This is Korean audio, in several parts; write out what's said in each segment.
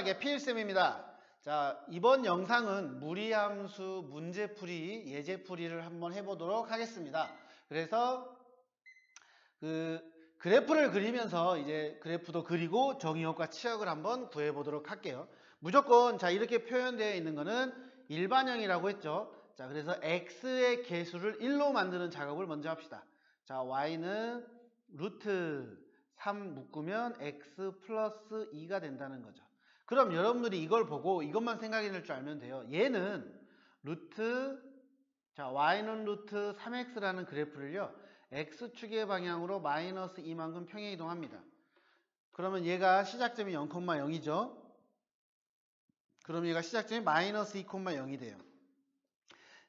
수학의 필쌤입니다. 자, 이번 영상은 무리함수 문제풀이, 예제풀이를 한번 해보도록 하겠습니다. 그래서 그래프를 그리면서 이제 그래프도 그리고 정의역과 치역을 한번 구해보도록 할게요. 무조건 자 이렇게 표현되어 있는 거는 일반형이라고 했죠. 자, 그래서 x의 개수를 1로 만드는 작업을 먼저 합시다. 자, y는 루트 3 묶으면 x 플러스 2가 된다는 거죠. 그럼 여러분들이 이걸 보고 이것만 생각해낼 줄 알면 돼요. 얘는 y는 루트 3x라는 그래프를요, x축의 방향으로 마이너스 2만큼 평행 이동합니다. 그러면 얘가 시작점이 0,0이죠. 그럼 얘가 시작점이 마이너스 2,0이 돼요.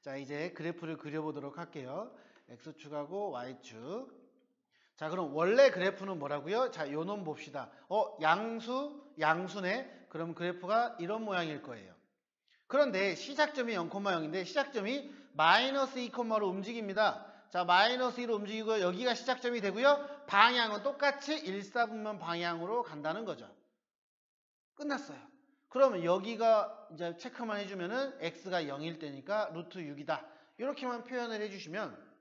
자, 이제 그래프를 그려보도록 할게요. x축하고 y축. 자, 그럼 원래 그래프는 뭐라고요? 자, 요 놈 봅시다. 양수네? 그럼 그래프가 이런 모양일 거예요. 그런데 시작점이 0,0인데 시작점이 마이너스 2,로 움직입니다. 자, 마이너스 2로 움직이고 여기가 시작점이 되고요. 방향은 똑같이 1,4분면 방향으로 간다는 거죠. 끝났어요. 그러면 여기가 이제 체크만 해주면은 x가 0일 때니까 루트 6이다. 이렇게만 표현을 해주시면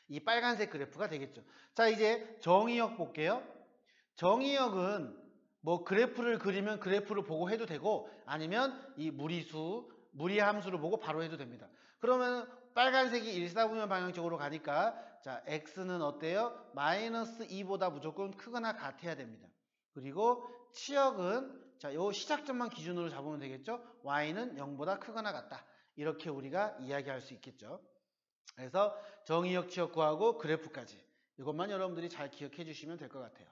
이 빨간색 그래프가 되겠죠. 자, 이제 정의역 볼게요. 정의역은 뭐 그래프를 그리면 그래프를 보고 해도 되고 아니면 이 무리함수를 보고 바로 해도 됩니다. 그러면 빨간색이 1,4분면 방향쪽으로 가니까 자, x는 어때요? 마이너스 2보다 무조건 크거나 같아야 됩니다. 그리고 치역은 자, 요 시작점만 기준으로 잡으면 되겠죠? y는 0보다 크거나 같다. 이렇게 우리가 이야기할 수 있겠죠. 그래서 정의역, 치역 구하고 그래프까지. 이것만 여러분들이 잘 기억해 주시면 될 것 같아요.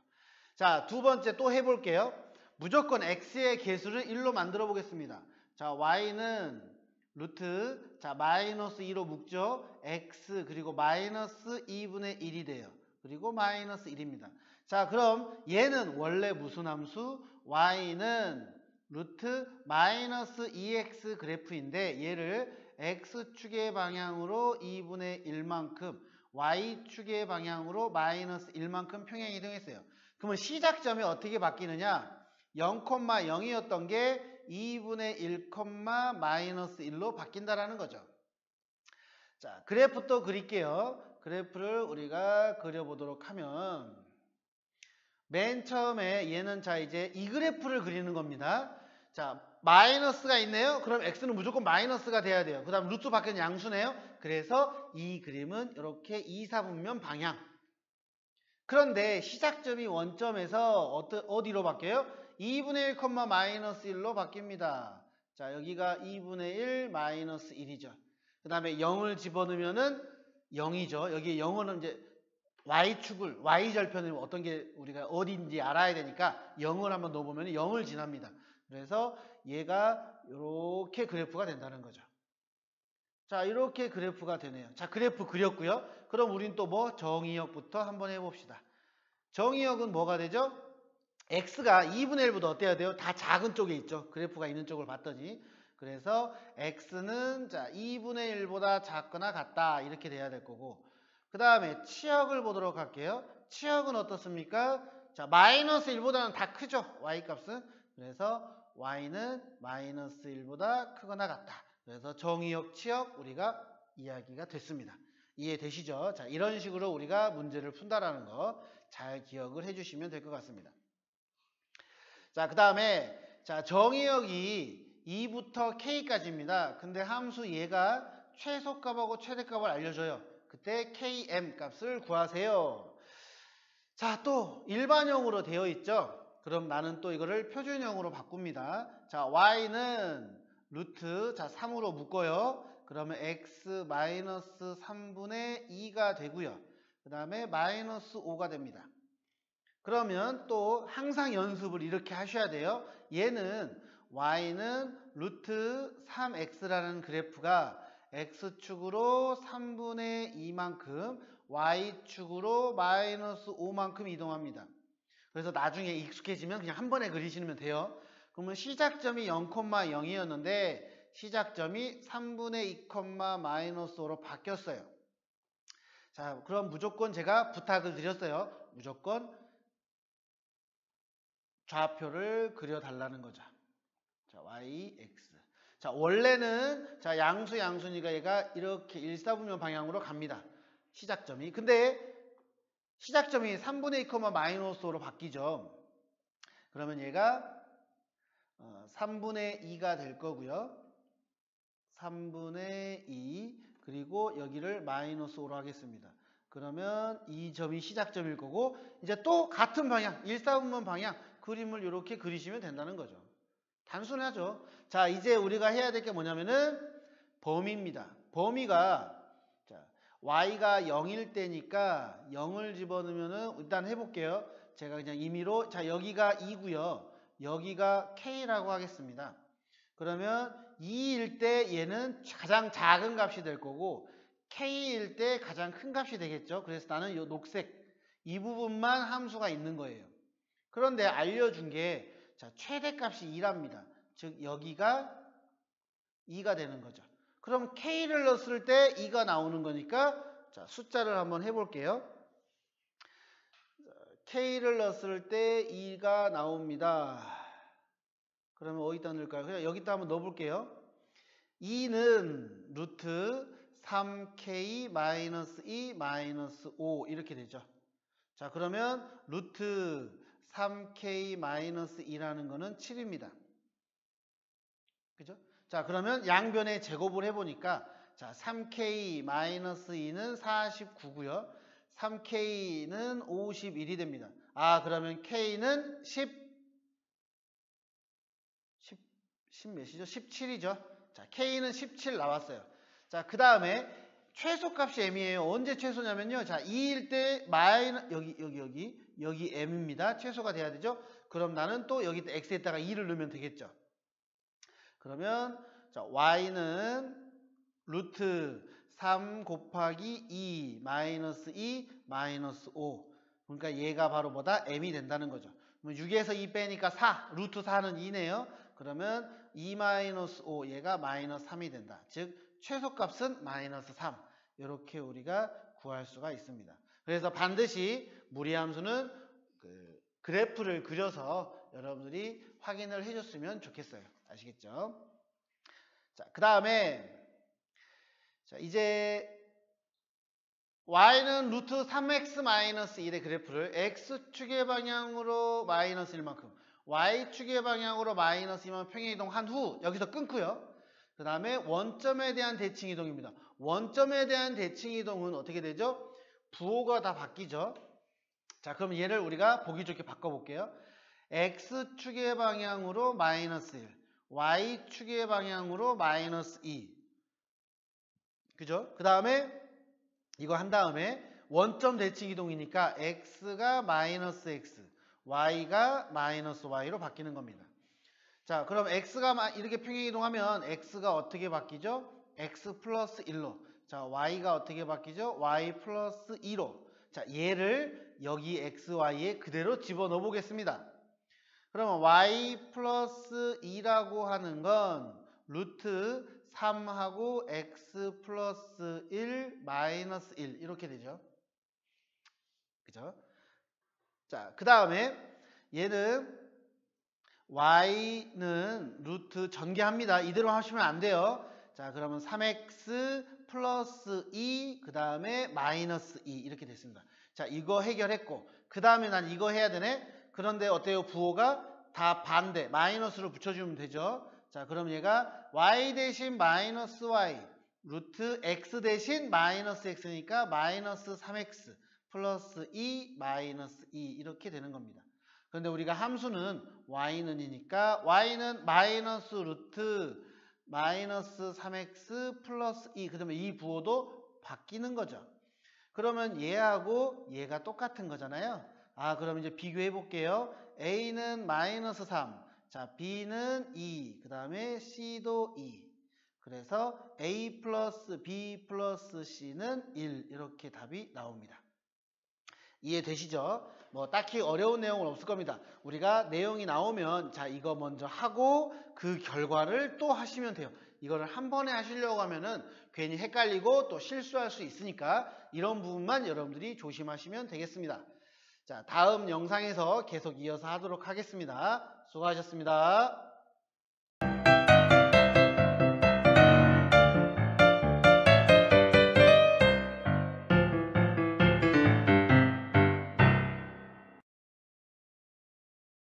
자, 두 번째 또 해볼게요. 무조건 x의 개수를 1로 만들어 보겠습니다. 자, y는 루트, 자, 마이너스 2로 묶죠. x, 그리고 마이너스 2분의 1이 돼요. 그리고 마이너스 1입니다. 자, 그럼 얘는 원래 무슨 함수? y는 루트 마이너스 2x 그래프인데 얘를 x축의 방향으로 2분의 1만큼, y축의 방향으로 마이너스 1만큼 평행 이동했어요. 그러면 시작점이 어떻게 바뀌느냐? 0,0이었던 게 2분의 1, 마이너스 1로 바뀐다라는 거죠. 자, 그래프 또 그릴게요. 그래프를 우리가 그려보도록 하면 맨 처음에 얘는 자 이제 이 그래프를 그리는 겁니다. 자, 마이너스가 있네요. 그럼 x는 무조건 마이너스가 돼야 돼요. 그 다음 루트 밖에는 양수네요. 그래서 이 그림은 이렇게 2, 4분면 방향. 그런데 시작점이 원점에서 어디로 바뀌어요? 2분의 1, 마이너스 1로 바뀝니다. 자, 여기가 2분의 1 마이너스 1이죠. 그 다음에 0을 집어넣으면은 0이죠. 여기 0은 이제 y축을, y절편을 어떤 게 우리가 어디인지 알아야 되니까 0을 한번 넣어보면 0을 지납니다. 그래서 얘가 이렇게 그래프가 된다는 거죠. 자, 이렇게 그래프가 되네요. 자, 그래프 그렸고요. 그럼 우린 또 뭐? 정의역부터 한번 해봅시다. 정의역은 뭐가 되죠? x가 2분의 1보다 어때야 돼요? 다 작은 쪽에 있죠. 그래프가 있는 쪽을 봤더니. 그래서 x는 자 2분의 1보다 작거나 같다. 이렇게 돼야 될 거고. 그 다음에 치역을 보도록 할게요. 치역은 어떻습니까? 자, 마이너스 1보다는 다 크죠. y값은. 그래서 y는 마이너스 1보다 크거나 같다. 그래서 정의역, 치역 우리가 이야기가 됐습니다. 이해되시죠? 자, 이런 식으로 우리가 문제를 푼다라는 거 잘 기억을 해주시면 될 것 같습니다. 자, 그 다음에 자 정의역이 2부터 k까지입니다. 근데 함수 얘가 최소값하고 최대값을 알려줘요. 그때 km 값을 구하세요. 자, 또 일반형으로 되어 있죠. 그럼 나는 또 이거를 표준형으로 바꿉니다. 자, y는 루트 자 3으로 묶어요. 그러면 x 마이너스 3분의 2가 되고요. 그 다음에 마이너스 5가 됩니다. 그러면 또 항상 연습을 이렇게 하셔야 돼요. 얘는 y는 루트 3x라는 그래프가 x축으로 3분의 2만큼 y축으로 마이너스 5만큼 이동합니다. 그래서 나중에 익숙해지면 그냥 한 번에 그리시면 돼요. 그러면 시작점이 0,0이었는데 시작점이 3분의 2, 마이너스 5로 바뀌었어요. 자, 그럼 무조건 제가 부탁을 드렸어요. 무조건 좌표를 그려달라는 거죠. 자, yx. 자, 원래는 자, 양수니까 얘가 이렇게 1사분면 방향으로 갑니다. 시작점이. 근데 시작점이 3분의 2, 마이너스 5로 바뀌죠. 그러면 얘가 3분의 2가 될 거고요. 3분의 2 그리고 여기를 마이너스 5로 하겠습니다. 그러면 이 점이 시작점일 거고 이제 또 같은 방향 1사분면 방향 그림을 이렇게 그리시면 된다는 거죠. 단순하죠. 자, 이제 우리가 해야 될 게 뭐냐면은 범위입니다. 범위가 자, y가 0일 때니까 0을 집어넣으면은 일단 해볼게요. 제가 그냥 임의로 자, 여기가 2고요. 여기가 k라고 하겠습니다. 그러면 2일 때 얘는 가장 작은 값이 될 거고 k일 때 가장 큰 값이 되겠죠. 그래서 나는 이 녹색 이 부분만 함수가 있는 거예요. 그런데 알려준 게 자, 최대값이 2랍니다. 즉 여기가 2가 되는 거죠. 그럼 k를 넣었을 때 2가 나오는 거니까 자, 숫자를 한번 해볼게요. k를 넣었을 때 2가 나옵니다. 그러면 어디다 넣을까요? 그냥 여기다 한번 넣어볼게요. 2는 루트 3k-2 -5 이렇게 되죠. 자, 그러면 루트 3k-2라는 거는 7입니다. 그죠? 자, 그러면 양변의 제곱을 해보니까 자, 3k-2는 49고요. 3k는 51이 됩니다. 아, 그러면 k는 10 몇이죠? 17이죠. 자, k는 17 나왔어요. 자, 그 다음에 최소값이 m이에요. 언제 최소냐면요. 자, 2일 때 여기 m입니다. 최소가 돼야 되죠. 그럼 나는 또 여기 x에다가 2를 넣으면 되겠죠. 그러면 자, y는 루트 3 곱하기 2 마이너스 2 마이너스 5. 그러니까 얘가 바로 뭐다? m이 된다는 거죠. 6에서 2 빼니까 4. 루트 4는 2네요. 그러면 2 마이너스 5 얘가 마이너스 3이 된다. 즉 최소값은 마이너스 3. 이렇게 우리가 구할 수가 있습니다. 그래서 반드시 무리함수는 그래프를 그려서 여러분들이 확인을 해줬으면 좋겠어요. 아시겠죠? 자, 그 다음에 자, 이제 y는 루트 3x-1의 그래프를 x축의 방향으로 마이너스 1만큼 y축의 방향으로 마이너스 2만큼 평행이동한 후 여기서 끊고요. 그 다음에 원점에 대한 대칭이동입니다. 원점에 대한 대칭이동은 어떻게 되죠? 부호가 다 바뀌죠. 자, 그럼 얘를 우리가 보기 좋게 바꿔볼게요. x축의 방향으로 마이너스 1 y축의 방향으로 마이너스 2 그죠? 그 다음에 이거 한 다음에 원점 대칭 이동이니까 x가 마이너스 x y가 마이너스 y로 바뀌는 겁니다. 자, 그럼 x가 이렇게 평행 이동하면 x가 어떻게 바뀌죠? x 플러스 1로. 자, y가 어떻게 바뀌죠? y 플러스 2로. 자, 얘를 여기 x, y에 그대로 집어넣어 보겠습니다. 그러면 y 플러스 2라고 하는 건 루트 3하고 x 플러스 1 마이너스 1 이렇게 되죠. 그죠? 자, 그 다음에 얘는 y는 루트 전개합니다. 이대로 하시면 안 돼요. 자, 그러면 3x 플러스 2 그 다음에 마이너스 2 이렇게 됐습니다. 자, 이거 해결했고 그 다음에 난 이거 해야 되네. 그런데 어때요? 부호가 다 반대 마이너스로 붙여주면 되죠. 자, 그럼 얘가 y 대신 마이너스 y 루트 x 대신 마이너스 x니까 마이너스 3x 플러스 2 마이너스 2 이렇게 되는 겁니다. 그런데 우리가 함수는 y는이니까 y는 마이너스 루트 마이너스 3x 플러스 2 그 다음에 이 부호도 바뀌는 거죠. 그러면 얘하고 얘가 똑같은 거잖아요. 아, 그럼 이제 비교해 볼게요. a는 마이너스 3 자, b는 2 그 다음에 c도 2 그래서 a 플러스 b 플러스 c는 1 이렇게 답이 나옵니다. 이해되시죠? 뭐 딱히 어려운 내용은 없을 겁니다. 우리가 내용이 나오면 자, 이거 먼저 하고 그 결과를 또 하시면 돼요. 이거를 한 번에 하시려고 하면은 괜히 헷갈리고 또 실수할 수 있으니까 이런 부분만 여러분들이 조심하시면 되겠습니다. 자, 다음 영상에서 계속 이어서 하도록 하겠습니다. 수고하셨습니다.